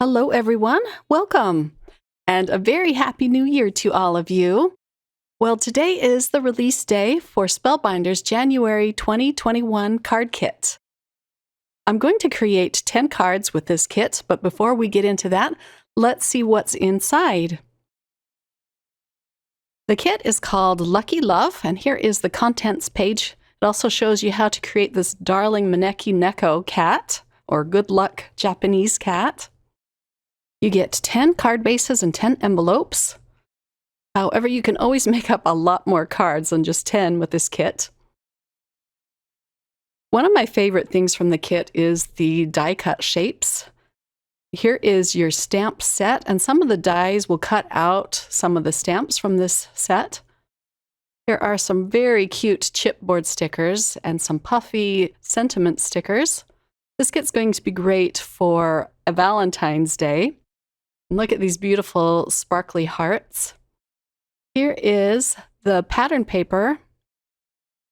Hello, everyone. Welcome. And a very happy new year to all of you. Well, today is the release day for Spellbinders January 2021 card kit. I'm going to create 10 cards with this kit, but before we get into that, let's see what's inside. The kit is called Lucky Love, and here is the contents page. It also shows you how to create this darling Maneki Neko cat, or good luck Japanese cat. You get 10 card bases and 10 envelopes. However, you can always make up a lot more cards than just 10 with this kit. One of my favorite things from the kit is the die cut shapes. Here is your stamp set, and some of the dies will cut out some of the stamps from this set. Here are some very cute chipboard stickers and some puffy sentiment stickers. This kit's going to be great for a Valentine's Day. And look at these beautiful sparkly hearts. Here is the pattern paper,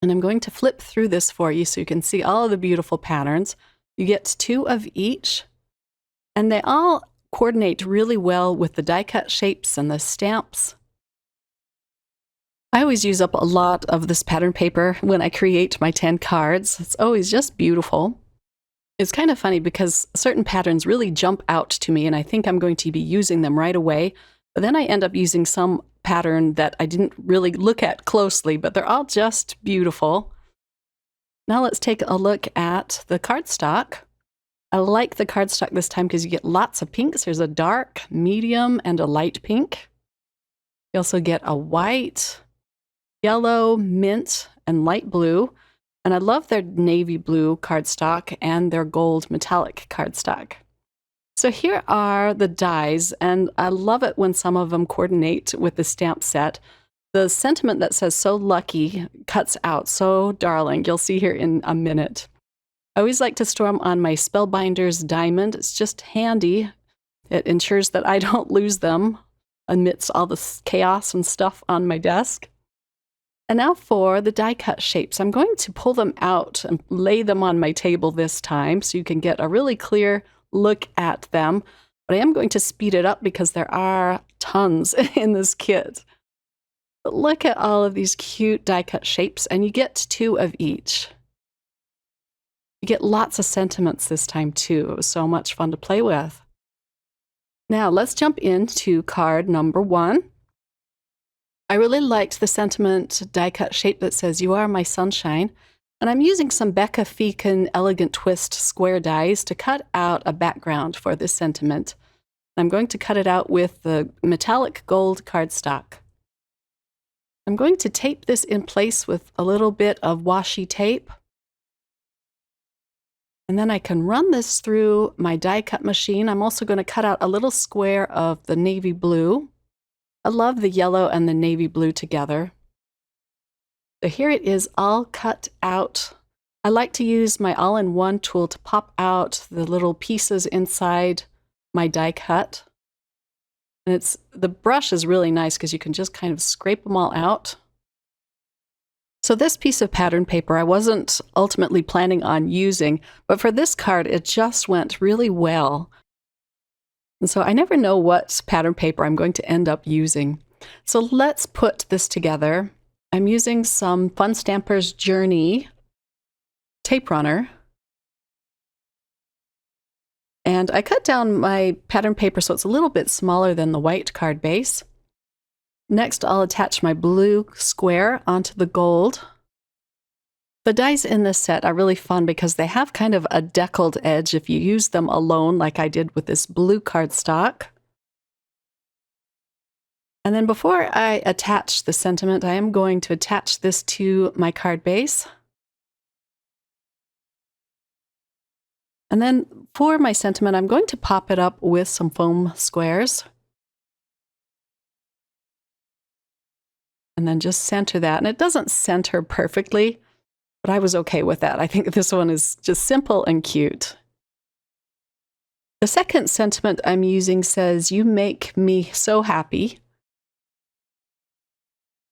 and I'm going to flip through this for you so you can see all of the beautiful patterns. You get 2 of each, and they all coordinate really well with the die cut shapes and the stamps. I always use up a lot of this pattern paper when I create my 10 cards. It's always just beautiful. It's kind of funny because certain patterns really jump out to me, and I think I'm going to be using them right away. But then I end up using some pattern that I didn't really look at closely, but they're all just beautiful. Now let's take a look at the cardstock. I like the cardstock this time because you get lots of pinks. There's a dark, medium, and a light pink. You also get a white, yellow, mint, and light blue. And I love their navy blue cardstock and their gold metallic cardstock. So here are the dies, and I love it when some of them coordinate with the stamp set. The sentiment that says "so lucky" cuts out, so darling. You'll see here in a minute. I always like to store them on my Spellbinders diamond. It's just handy. It ensures that I don't lose them amidst all this chaos and stuff on my desk. And now for the die cut shapes. I'm going to pull them out and lay them on my table this time so you can get a really clear look at them. But I am going to speed it up because there are tons in this kit. But look at all of these cute die cut shapes, and you get 2 of each. You get lots of sentiments this time too. It was so much fun to play with. Now let's jump into card number 1. I really liked the sentiment die cut shape that says "You are my sunshine," and I'm using some Becca Feekin Elegant Twist square dies to cut out a background for this sentiment. I'm going to cut it out with the metallic gold cardstock. I'm going to tape this in place with a little bit of washi tape, and then I can run this through my die cut machine. I'm also going to cut out a little square of the navy blue. I love the yellow and the navy blue together. So here it is all cut out. I like to use my all-in-one tool to pop out the little pieces inside my die cut. And the brush is really nice because you can just kind of scrape them all out. So this piece of pattern paper I wasn't ultimately planning on using, but for this card it just went really well. And so I never know what pattern paper I'm going to end up using. So let's put this together. I'm using some Fun Stampers Journey tape runner. And I cut down my pattern paper so it's a little bit smaller than the white card base. Next, I'll attach my blue square onto the gold. The dies in this set are really fun because they have kind of a deckled edge if you use them alone, like I did with this blue cardstock. And then before I attach the sentiment, I am going to attach this to my card base. And then for my sentiment, I'm going to pop it up with some foam squares. And then just center that. And it doesn't center perfectly, but I was okay with that. I think this one is just simple and cute. The second sentiment I'm using says, "You make me so happy."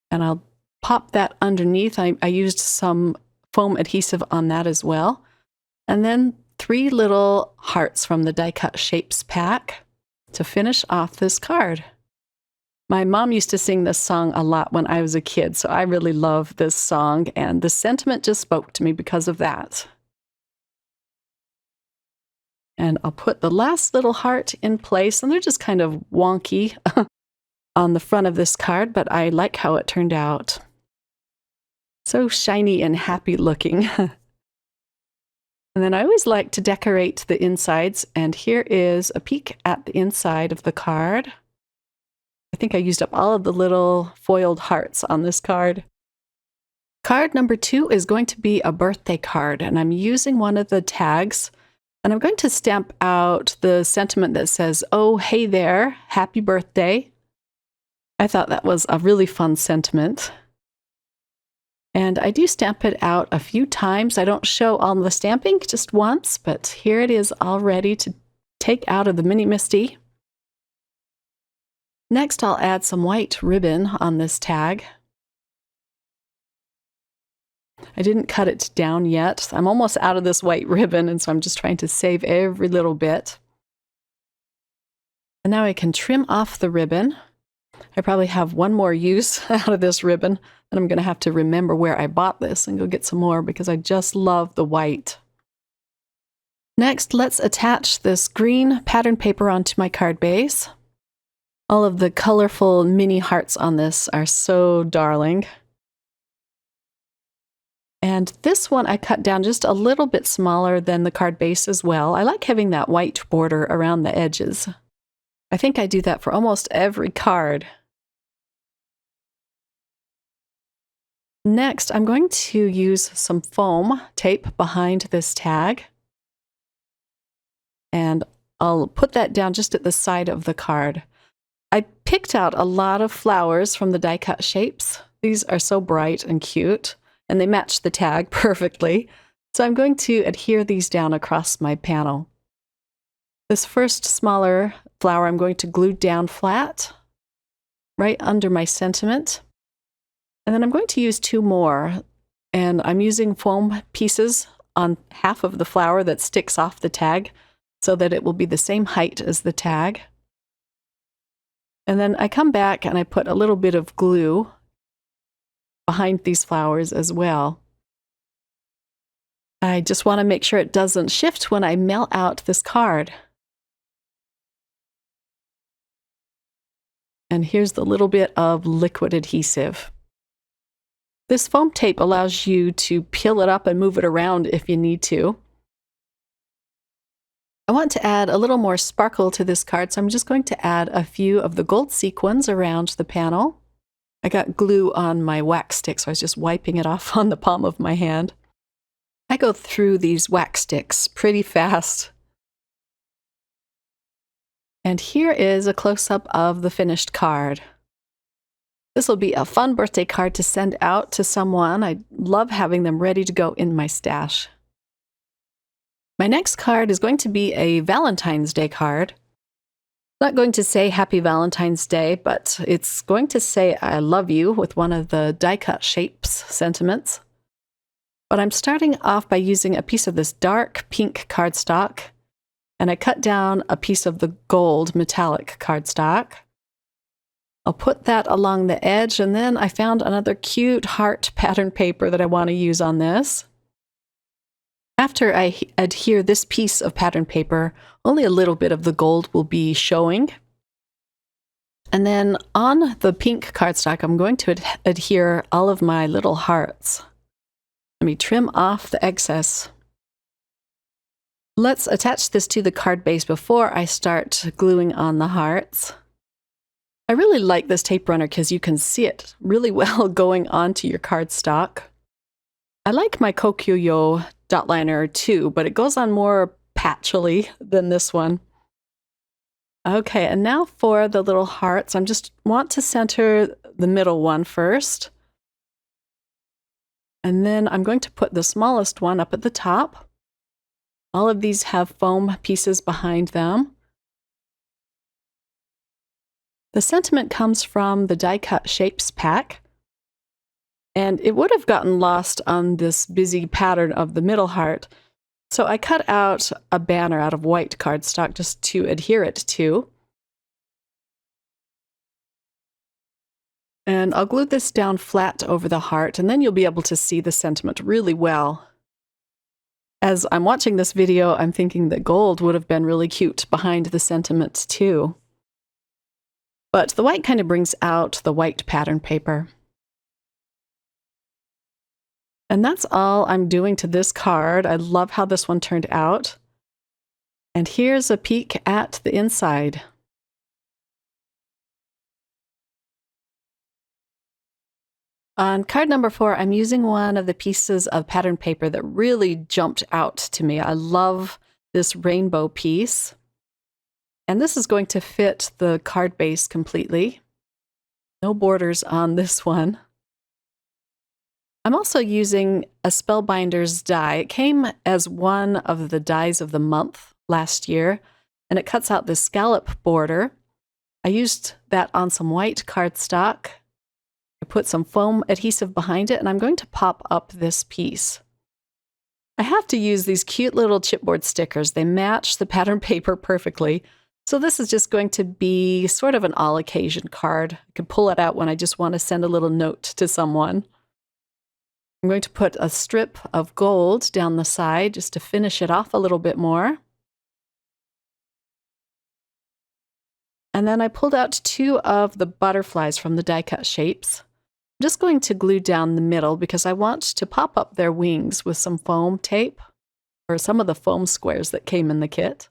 And I'll pop that underneath. I used some foam adhesive on that as well. And then 3 little hearts from the Die Cut Shapes pack. to finish off this card. My mom used to sing this song a lot when I was a kid, so I really love this song, and the sentiment just spoke to me because of that. And I'll put the last little heart in place, and they're just kind of wonky on the front of this card, but I like how it turned out. So shiny and happy looking. And then I always like to decorate the insides, and here is a peek at the inside of the card. I think I used up all of the little foiled hearts on this card. Card number 2 is going to be a birthday card, and I'm using one of the tags, and I'm going to stamp out the sentiment that says, "Oh, hey there, happy birthday." I thought that was a really fun sentiment. And I do stamp it out a few times. I don't show all the stamping, just once, but here it is all ready to take out of the Mini Misty. Next, I'll add some white ribbon on this tag. I didn't cut it down yet. I'm almost out of this white ribbon, and so I'm just trying to save every little bit. And now I can trim off the ribbon. I probably have one more use out of this ribbon, and I'm going to have to remember where I bought this and go get some more because I just love the white. Next, let's attach this green pattern paper onto my card base. All of the colorful mini hearts on this are so darling. And this one I cut down just a little bit smaller than the card base as well. I like having that white border around the edges. I think I do that for almost every card. Next, I'm going to use some foam tape behind this tag. And I'll put that down just at the side of the card. I picked out a lot of flowers from the die cut shapes. These are so bright and cute, and they match the tag perfectly. So I'm going to adhere these down across my panel. This first smaller flower I'm going to glue down flat, right under my sentiment. And then I'm going to use 2 more, and I'm using foam pieces on half of the flower that sticks off the tag so that it will be the same height as the tag. And then I come back and I put a little bit of glue behind these flowers as well. I just want to make sure it doesn't shift when I mail out this card. And here's the little bit of liquid adhesive. This foam tape allows you to peel it up and move it around if you need to. I want to add a little more sparkle to this card, so I'm just going to add a few of the gold sequins around the panel. I got glue on my wax stick, so I was just wiping it off on the palm of my hand. I go through these wax sticks pretty fast. And here is a close-up of the finished card. This will be a fun birthday card to send out to someone. I love having them ready to go in my stash. My next card is going to be a Valentine's Day card. Not going to say Happy Valentine's Day, but it's going to say I love you with one of the die-cut shapes sentiments. But I'm starting off by using a piece of this dark pink cardstock, and I cut down a piece of the gold metallic cardstock. I'll put that along the edge, and then I found another cute heart pattern paper that I want to use on this. After I adhere this piece of pattern paper, only a little bit of the gold will be showing. And then on the pink cardstock, I'm going to adhere all of my little hearts. Let me trim off the excess. Let's attach this to the card base before I start gluing on the hearts. I really like this tape runner because you can see it really well going onto your cardstock. I like my Kokuyo dot liner too, but it goes on more patchily than this one. Okay, and now for the little hearts. I just want to center the middle one first. And then I'm going to put the smallest one up at the top. All of these have foam pieces behind them. The sentiment comes from the Die Cut Shapes pack, and it would have gotten lost on this busy pattern of the middle heart, so I cut out a banner out of white cardstock just to adhere it to. And I'll glue this down flat over the heart, and then you'll be able to see the sentiment really well. As I'm watching this video, I'm thinking that gold would have been really cute behind the sentiment too. But the white kind of brings out the white pattern paper. And that's all I'm doing to this card. I love how this one turned out. And here's a peek at the inside. On card number 4, I'm using one of the pieces of pattern paper that really jumped out to me. I love this rainbow piece. And this is going to fit the card base completely. No borders on this one. I'm also using a Spellbinders die. It came as one of the dies of the month last year, and it cuts out this scallop border. I used that on some white cardstock. I put some foam adhesive behind it, and I'm going to pop up this piece. I have to use these cute little chipboard stickers. They match the pattern paper perfectly. So this is just going to be sort of an all-occasion card. I can pull it out when I just want to send a little note to someone. I'm going to put a strip of gold down the side just to finish it off a little bit more. And then I pulled out 2 of the butterflies from the die-cut shapes. I'm just going to glue down the middle because I want to pop up their wings with some foam tape, or some of the foam squares that came in the kit.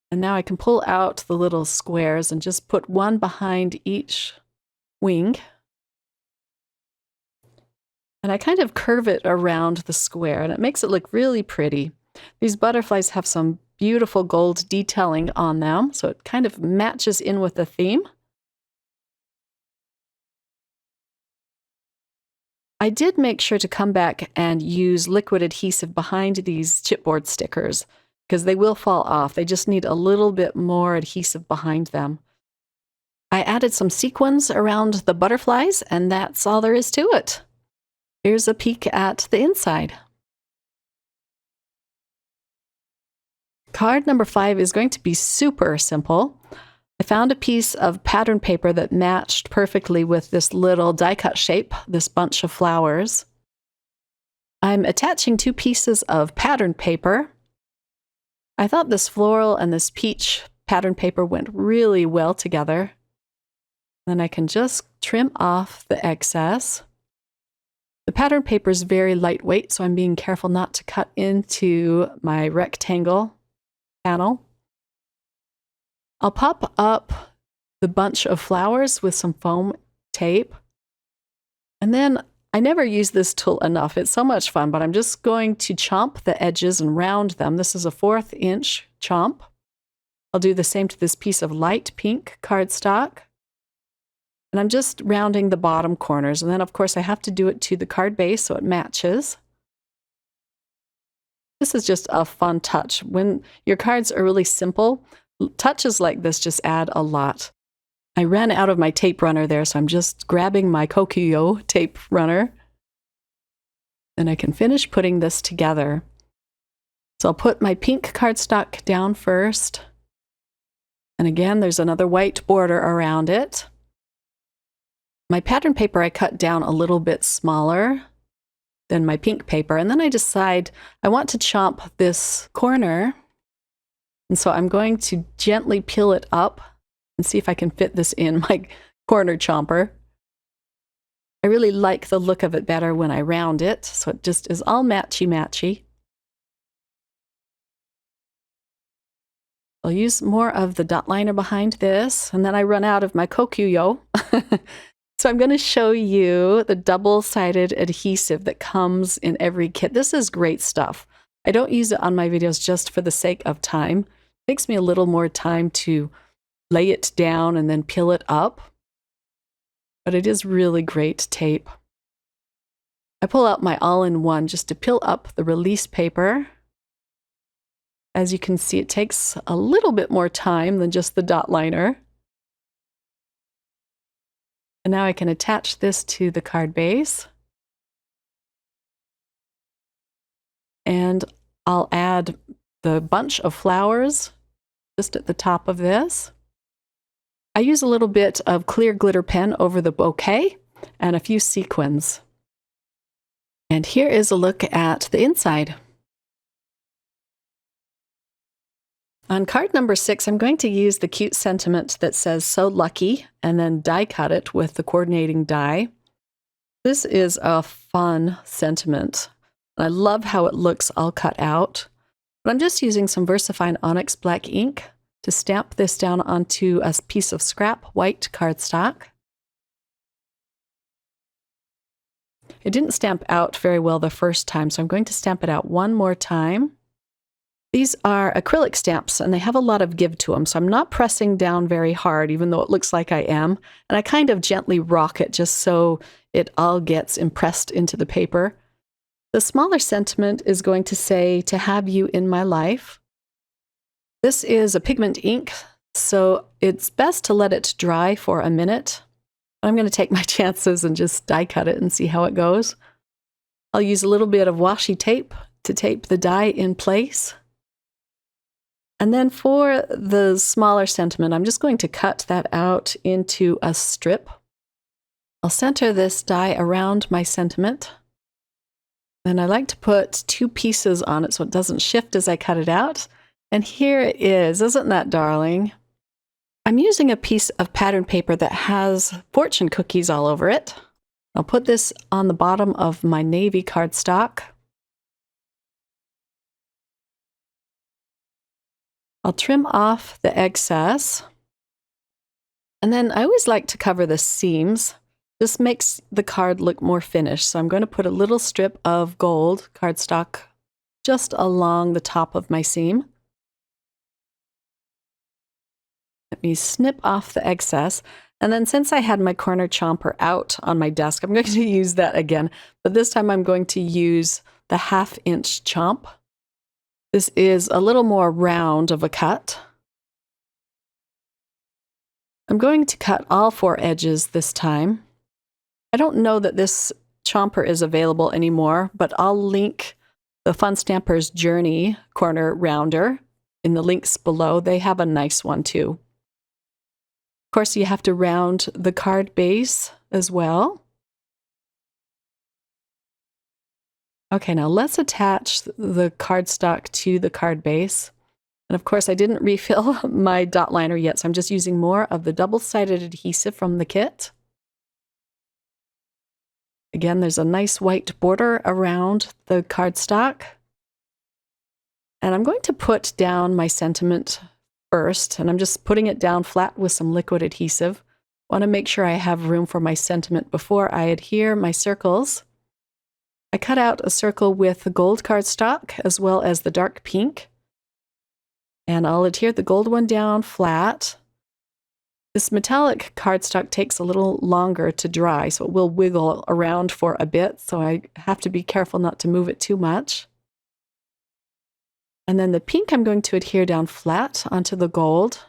And now I can pull out the little squares and just put one behind each wing. And I kind of curve it around the square, and it makes it look really pretty. These butterflies have some beautiful gold detailing on them, so it kind of matches in with the theme. I did make sure to come back and use liquid adhesive behind these chipboard stickers because they will fall off. They just need a little bit more adhesive behind them. I added some sequins around the butterflies, and that's all there is to it. Here's a peek at the inside. Card number 5 is going to be super simple. I found a piece of pattern paper that matched perfectly with this little die-cut shape, this bunch of flowers. I'm attaching 2 pieces of pattern paper. I thought this floral and this peach pattern paper went really well together. Then I can just trim off the excess. The pattern paper is very lightweight, so I'm being careful not to cut into my rectangle panel. I'll pop up the bunch of flowers with some foam tape. And then I never use this tool enough. It's so much fun, but I'm just going to chomp the edges and round them. This is a 1/4 inch chomp. I'll do the same to this piece of light pink cardstock. And I'm just rounding the bottom corners. And then, of course, I have to do it to the card base so it matches. This is just a fun touch. When your cards are really simple, touches like this just add a lot. I ran out of my tape runner there, so I'm just grabbing my Kokuyo tape runner. And I can finish putting this together. So I'll put my pink cardstock down first. And again, there's another white border around it. My pattern paper I cut down a little bit smaller than my pink paper, and then I decide I want to chomp this corner, and so I'm going to gently peel it up and see if I can fit this in my corner chomper. I really like the look of it better when I round it, so it just is all matchy-matchy. I'll use more of the dot liner behind this, and then I run out of my Kokuyo. So I'm going to show you the double-sided adhesive that comes in every kit. This is great stuff. I don't use it on my videos just for the sake of time. It takes me a little more time to lay it down and then peel it up. But it is really great tape. I pull out my all-in-one just to peel up the release paper. As you can see, it takes a little bit more time than just the dot liner. And now I can attach this to the card base. And I'll add the bunch of flowers just at the top of this. I use a little bit of clear glitter pen over the bouquet and a few sequins. And here is a look at the inside. On card number 6, I'm going to use the cute sentiment that says "So lucky" and then die cut it with the coordinating die. This is a fun sentiment. I love how it looks all cut out. But I'm just using some VersaFine Onyx black ink to stamp this down onto a piece of scrap white cardstock. It didn't stamp out very well the first time, so I'm going to stamp it out one more time. These are acrylic stamps, and they have a lot of give to them, so I'm not pressing down very hard, even though it looks like I am. And I kind of gently rock it just so it all gets impressed into the paper. The smaller sentiment is going to say, "To have you in my life." This is a pigment ink, so it's best to let it dry for a minute. I'm going to take my chances and just die cut it and see how it goes. I'll use a little bit of washi tape to tape the die in place. And then for the smaller sentiment, I'm just going to cut that out into a strip. I'll center this die around my sentiment. And I like to put 2 pieces on it so it doesn't shift as I cut it out. And here it is. Isn't that darling? I'm using a piece of pattern paper that has fortune cookies all over it. I'll put this on the bottom of my navy cardstock. I'll trim off the excess. And then I always like to cover the seams. This makes the card look more finished. So I'm going to put a little strip of gold cardstock just along the top of my seam. Let me snip off the excess. And then since I had my corner chomper out on my desk, I'm going to use that again. But this time I'm going to use the 1/2 inch chomp. This is a little more round of a cut. I'm going to cut all 4 edges this time. I don't know that this chomper is available anymore, but I'll link the Fun Stampers Journey corner rounder in the links below. They have a nice one too. Of course, you have to round the card base as well. Okay, now let's attach the cardstock to the card base. And of course, I didn't refill my dot liner yet, so I'm just using more of the double-sided adhesive from the kit. Again, there's a nice white border around the cardstock. And I'm going to put down my sentiment first, and I'm just putting it down flat with some liquid adhesive. I want to make sure I have room for my sentiment before I adhere my circles. I cut out a circle with the gold cardstock as well as the dark pink. And I'll adhere the gold one down flat. This metallic cardstock takes a little longer to dry, so it will wiggle around for a bit, so I have to be careful not to move it too much. And then the pink I'm going to adhere down flat onto the gold.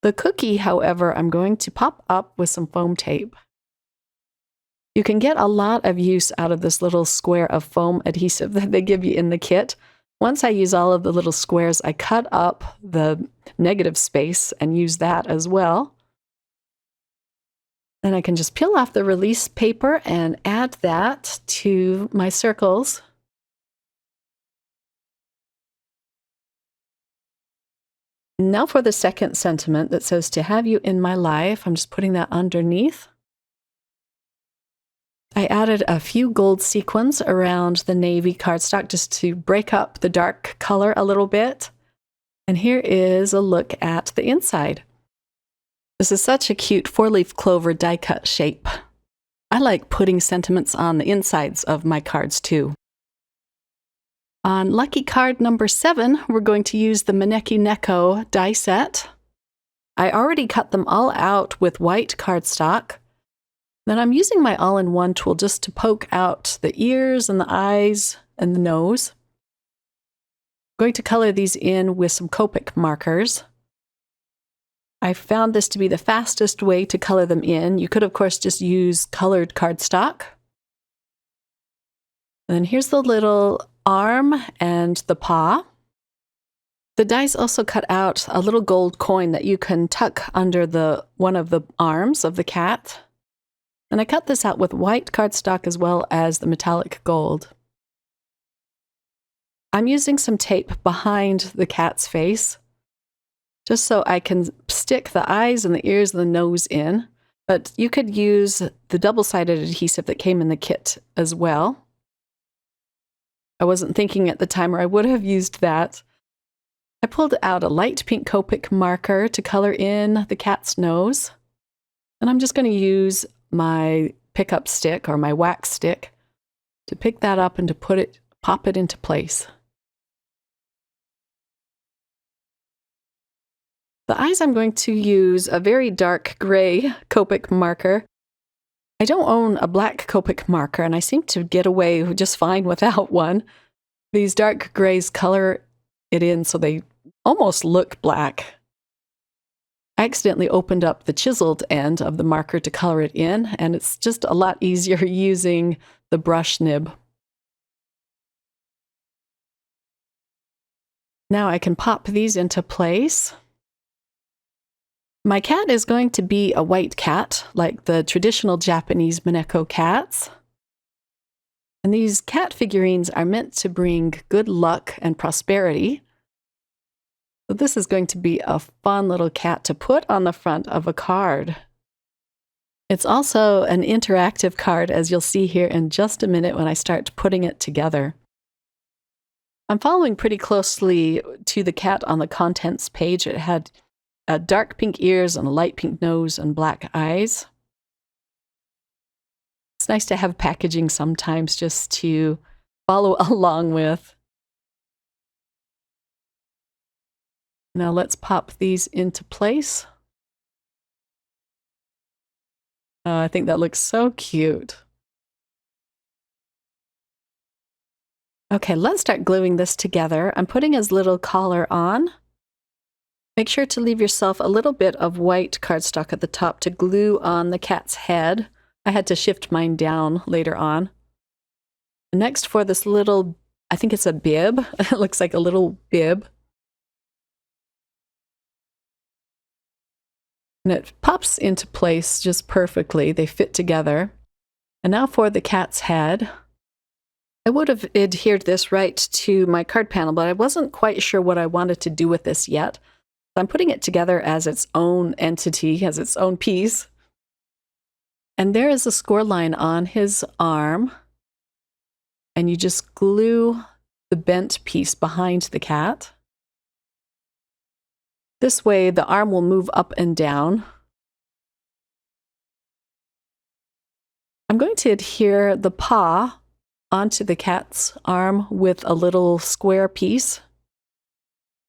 The cookie, however, I'm going to pop up with some foam tape. You can get a lot of use out of this little square of foam adhesive that they give you in the kit. Once I use all of the little squares, I cut up the negative space and use that as well. Then I can just peel off the release paper and add that to my circles. Now for the second sentiment that says, "To have you in my life," I'm just putting that underneath. I added a few gold sequins around the navy cardstock just to break up the dark color a little bit. And here is a look at the inside. This is such a cute 4-leaf clover die cut shape. I like putting sentiments on the insides of my cards too. On lucky card number 7, we're going to use the Maneki Neko die set. I already cut them all out with white cardstock. Then I'm using my all-in-one tool just to poke out the ears and the eyes and the nose. I'm going to color these in with some Copic markers. I found this to be the fastest way to color them in. You could, of course, just use colored cardstock. And then here's the little arm and the paw. The dies also cut out a little gold coin that you can tuck under one of the arms of the cat. And I cut this out with white cardstock as well as the metallic gold. I'm using some tape behind the cat's face, just so I can stick the eyes and the ears and the nose in. But you could use the double-sided adhesive that came in the kit as well. I wasn't thinking at the time, or I would have used that. I pulled out a light pink Copic marker to color in the cat's nose. And I'm just going to use my pickup stick or my wax stick to pick that up and to pop it into place. The eyes, I'm going to use a very dark gray Copic marker. I don't own a black Copic marker, and I seem to get away just fine without one. These dark grays color it in so they almost look black. I accidentally opened up the chiseled end of the marker to color it in, and it's just a lot easier using the brush nib. Now I can pop these into place. My cat is going to be a white cat, like the traditional Japanese Maneko cats. And these cat figurines are meant to bring good luck and prosperity. So this is going to be a fun little cat to put on the front of a card. It's also an interactive card, as you'll see here in just a minute when I start putting it together. I'm following pretty closely to the cat on the contents page. It had dark pink ears and a light pink nose and black eyes. It's nice to have packaging sometimes just to follow along with. Now let's pop these into place. Oh, I think that looks so cute. Okay, let's start gluing this together. I'm putting his little collar on. Make sure to leave yourself a little bit of white cardstock at the top to glue on the cat's head. I had to shift mine down later on. Next, for this little, I think it's a bib. It looks like a little bib. And it pops into place just perfectly. They fit together. And now for the cat's head. I would have adhered this right to my card panel, but I wasn't quite sure what I wanted to do with this yet. So I'm putting it together as its own entity, as its own piece. And there is a score line on his arm. And you just glue the bent piece behind the cat. This way, the arm will move up and down. I'm going to adhere the paw onto the cat's arm with a little square piece.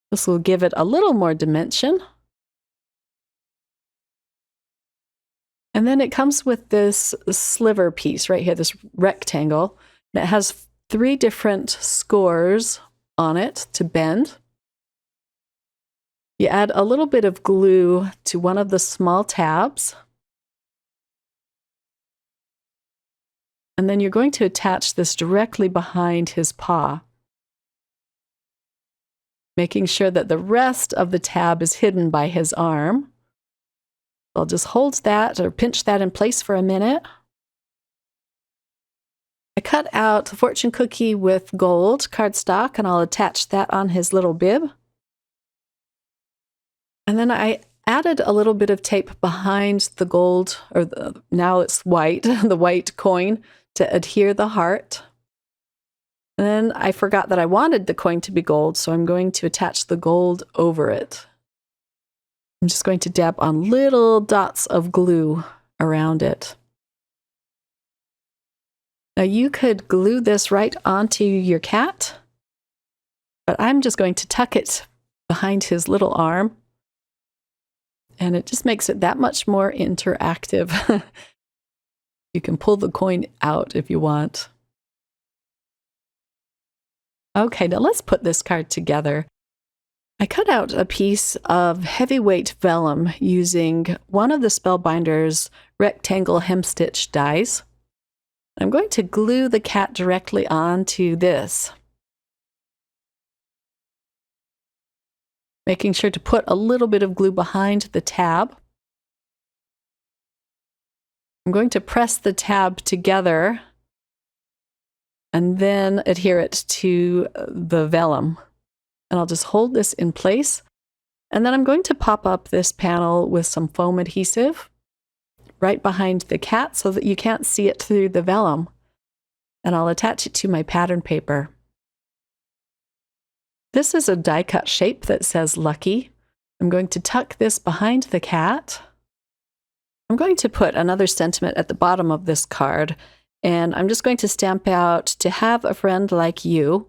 This will give it a little more dimension. And then it comes with this sliver piece right here, this rectangle. And it has 3 different scores on it to bend. You add a little bit of glue to one of the small tabs. And then you're going to attach this directly behind his paw, making sure that the rest of the tab is hidden by his arm. I'll just hold that or pinch that in place for a minute. I cut out the fortune cookie with gold cardstock, and I'll attach that on his little bib. And then I added a little bit of tape behind the gold, or now it's white, the white coin, to adhere the heart. And then I forgot that I wanted the coin to be gold, so I'm going to attach the gold over it. I'm just going to dab on little dots of glue around it. Now you could glue this right onto your cat, but I'm just going to tuck it behind his little arm. And it just makes it that much more interactive. You can pull the coin out if you want. Okay, now let's put this card together. I cut out a piece of heavyweight vellum using one of the Spellbinders rectangle hemstitch dies. I'm going to glue the cat directly onto this. making sure to put a little bit of glue behind the tab. I'm going to press the tab together and then adhere it to the vellum. And I'll just hold this in place. And then I'm going to pop up this panel with some foam adhesive right behind the cat so that you can't see it through the vellum. And I'll attach it to my pattern paper. This is a die cut shape that says Lucky. I'm going to tuck this behind the cat. I'm going to put another sentiment at the bottom of this card, and I'm just going to stamp out "To have a friend like you"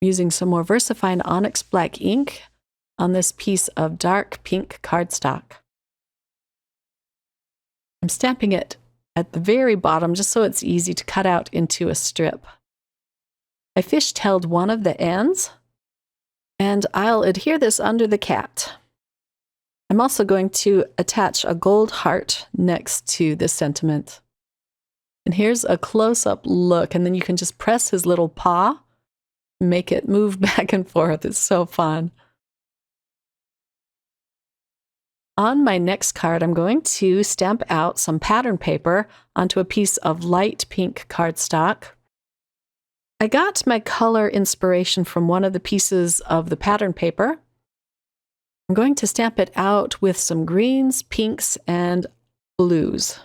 using some more VersaFine Onyx Black ink on this piece of dark pink cardstock. I'm stamping it at the very bottom just so it's easy to cut out into a strip. I fishtailed one of the ends, and I'll adhere this under the cat. I'm also going to attach a gold heart next to this sentiment. And here's a close-up look, and then you can just press his little paw, make it move back and forth. It's so fun. On my next card, I'm going to stamp out some pattern paper onto a piece of light pink cardstock. I got my color inspiration from one of the pieces of the pattern paper. I'm going to stamp it out with some greens, pinks, and blues.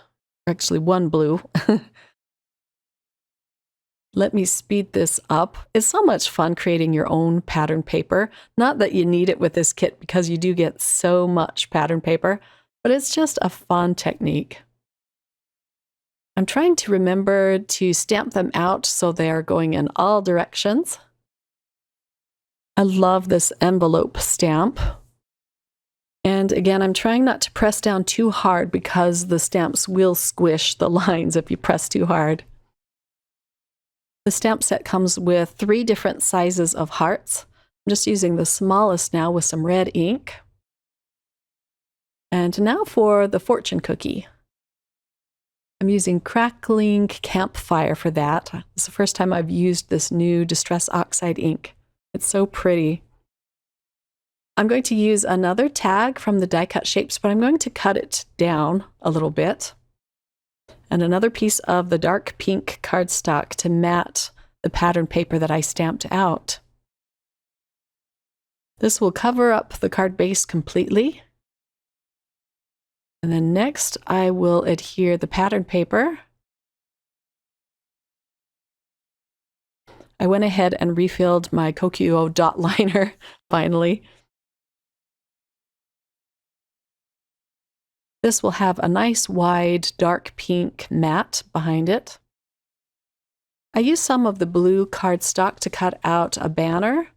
Actually, one blue. Let me speed this up. It's so much fun creating your own pattern paper. Not that you need it with this kit because you do get so much pattern paper, but it's just a fun technique. I'm trying to remember to stamp them out so they are going in all directions. I love this envelope stamp. And again, I'm trying not to press down too hard because the stamps will squish the lines if you press too hard. The stamp set comes with 3 different sizes of hearts. I'm just using the smallest now with some red ink. And now for the fortune cookie. I'm using Crackling Campfire for that. It's the first time I've used this new Distress Oxide ink. It's so pretty. I'm going to use another tag from the die cut shapes, but I'm going to cut it down a little bit. And another piece of the dark pink cardstock to mat the pattern paper that I stamped out. This will cover up the card base completely. And then next, I will adhere the pattern paper. I went ahead and refilled my Kokuyo dot liner, finally. This will have a nice wide dark pink mat behind it. I used some of the blue cardstock to cut out a banner.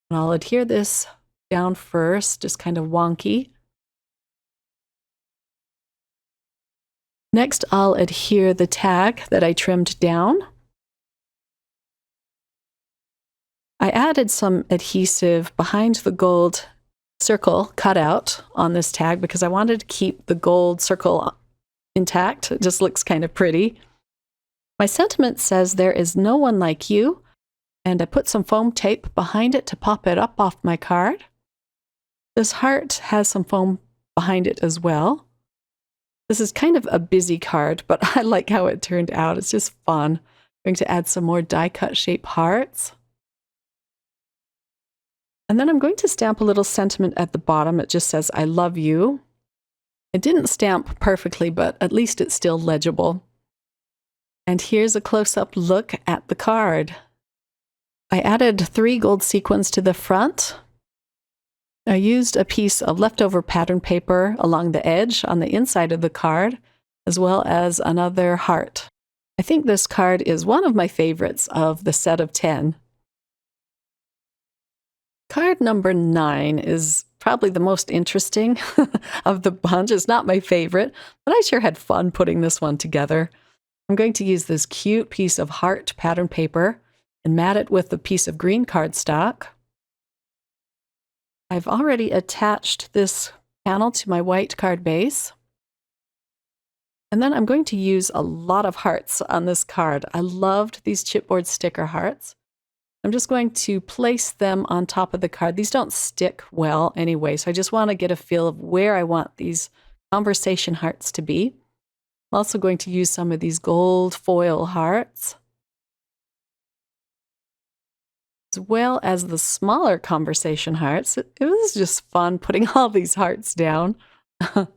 And I'll adhere this down first, just kind of wonky. Next, I'll adhere the tag that I trimmed down. I added some adhesive behind the gold circle cutout on this tag because I wanted to keep the gold circle intact. It just looks kind of pretty. My sentiment says "There is no one like you," and I put some foam tape behind it to pop it up off my card. This heart has some foam behind it as well. This is kind of a busy card, but I like how it turned out. It's just fun. I'm going to add some more die cut shape hearts. And then I'm going to stamp a little sentiment at the bottom. It just says "I love you." It didn't stamp perfectly, but at least it's still legible. And here's a close-up look at the card. I added 3 gold sequins to the front. I used a piece of leftover pattern paper along the edge on the inside of the card, as well as another heart. I think this card is one of my favorites of the set of 10. Card number 9 is probably the most interesting of the bunch. It's not my favorite, but I sure had fun putting this one together. I'm going to use this cute piece of heart pattern paper and mat it with a piece of green cardstock. I've already attached this panel to my white card base. And then I'm going to use a lot of hearts on this card. I loved these chipboard sticker hearts. I'm just going to place them on top of the card. These don't stick well anyway, so I just want to get a feel of where I want these conversation hearts to be. I'm also going to use some of these gold foil hearts, as well as the smaller conversation hearts. It was just fun putting all these hearts down. And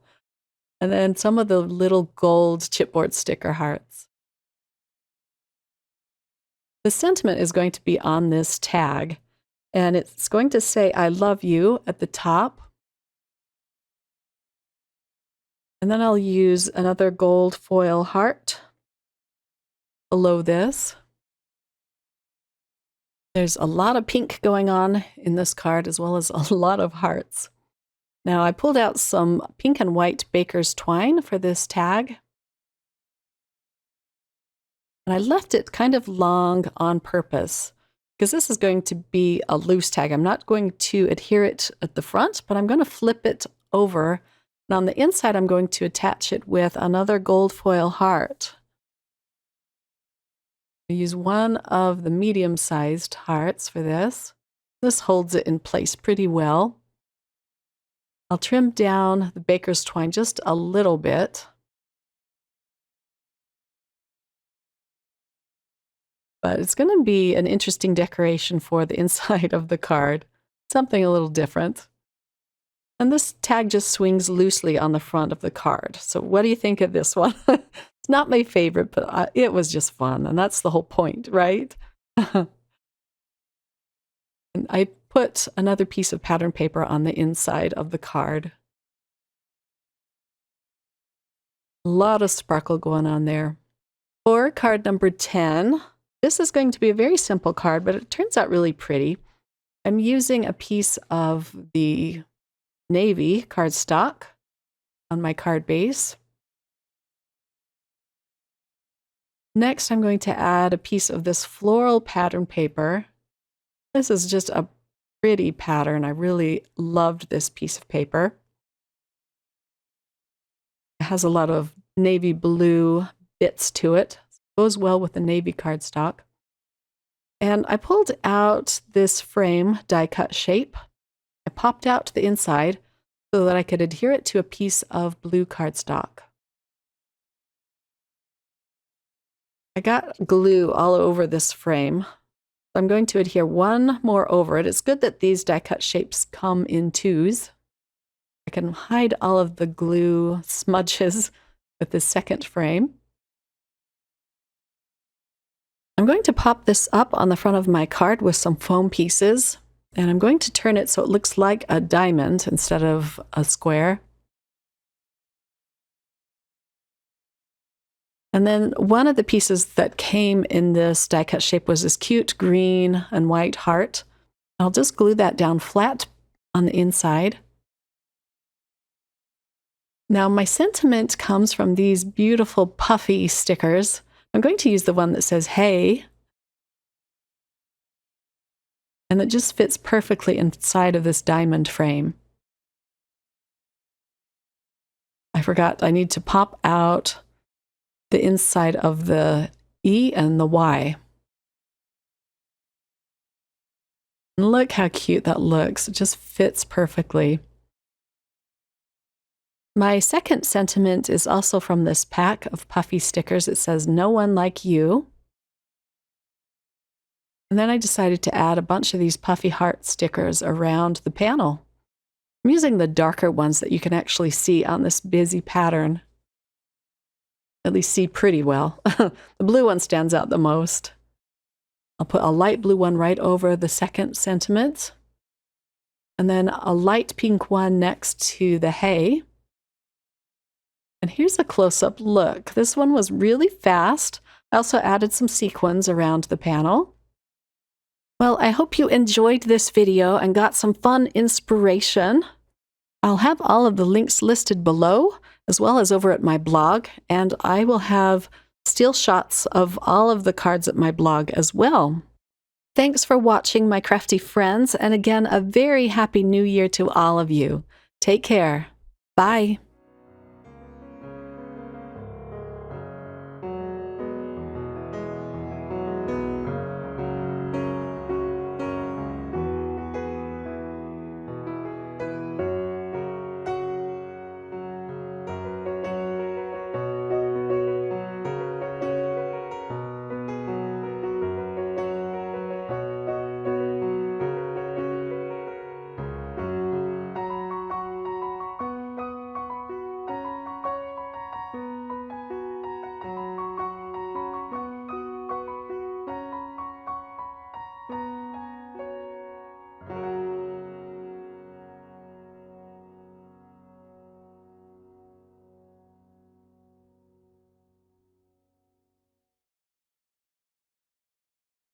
then some of the little gold chipboard sticker hearts. The sentiment is going to be on this tag, and it's going to say, "I love you" at the top. And then I'll use another gold foil heart below this. There's a lot of pink going on in this card, as well as a lot of hearts. Now, I pulled out some pink and white baker's twine for this tag. And I left it kind of long on purpose, because this is going to be a loose tag. I'm not going to adhere it at the front, but I'm going to flip it over. And on the inside, I'm going to attach it with another gold foil heart. I use one of the medium-sized hearts for this. This holds it in place pretty well. I'll trim down the baker's twine just a little bit. But it's going to be an interesting decoration for the inside of the card. Something a little different. And this tag just swings loosely on the front of the card. So what do you think of this one? It's not my favorite, but it was just fun. And that's the whole point, right? And I put another piece of pattern paper on the inside of the card. A lot of sparkle going on there. For card number 10, this is going to be a very simple card, but it turns out really pretty. I'm using a piece of the navy cardstock on my card base. Next, I'm going to add a piece of this floral pattern paper. This is just a pretty pattern. I really loved this piece of paper. It has a lot of navy blue bits to it. Goes well with the navy cardstock. And I pulled out this frame die cut shape. I popped out the inside so that I could adhere it to a piece of blue cardstock. I got glue all over this frame. I'm going to adhere one more over it. It's good that these die cut shapes come in twos. I can hide all of the glue smudges with this second frame. I'm going to pop this up on the front of my card with some foam pieces, and I'm going to turn it so it looks like a diamond instead of a square. And then one of the pieces that came in this die cut shape was this cute green and white heart. I'll just glue that down flat on the inside. Now my sentiment comes from these beautiful puffy stickers. I'm going to use the one that says, "Hey." And it just fits perfectly inside of this diamond frame. I forgot I need to pop out the inside of the E and the Y. And look how cute that looks. It just fits perfectly. My second sentiment is also from this pack of puffy stickers. It says, "No one like you." And then I decided to add a bunch of these puffy heart stickers around the panel. I'm using the darker ones that you can actually see on this busy pattern. At least see pretty well. The blue one stands out the most. I'll put a light blue one right over the second sentiment. And then a light pink one next to the "Hey." And here's a close-up look. This one was really fast. I also added some sequins around the panel. Well, I hope you enjoyed this video and got some fun inspiration. I'll have all of the links listed below, as well as over at my blog, and I will have still shots of all of the cards at my blog as well. Thanks for watching, my crafty friends, and again, a very happy new year to all of you. Take care. Bye.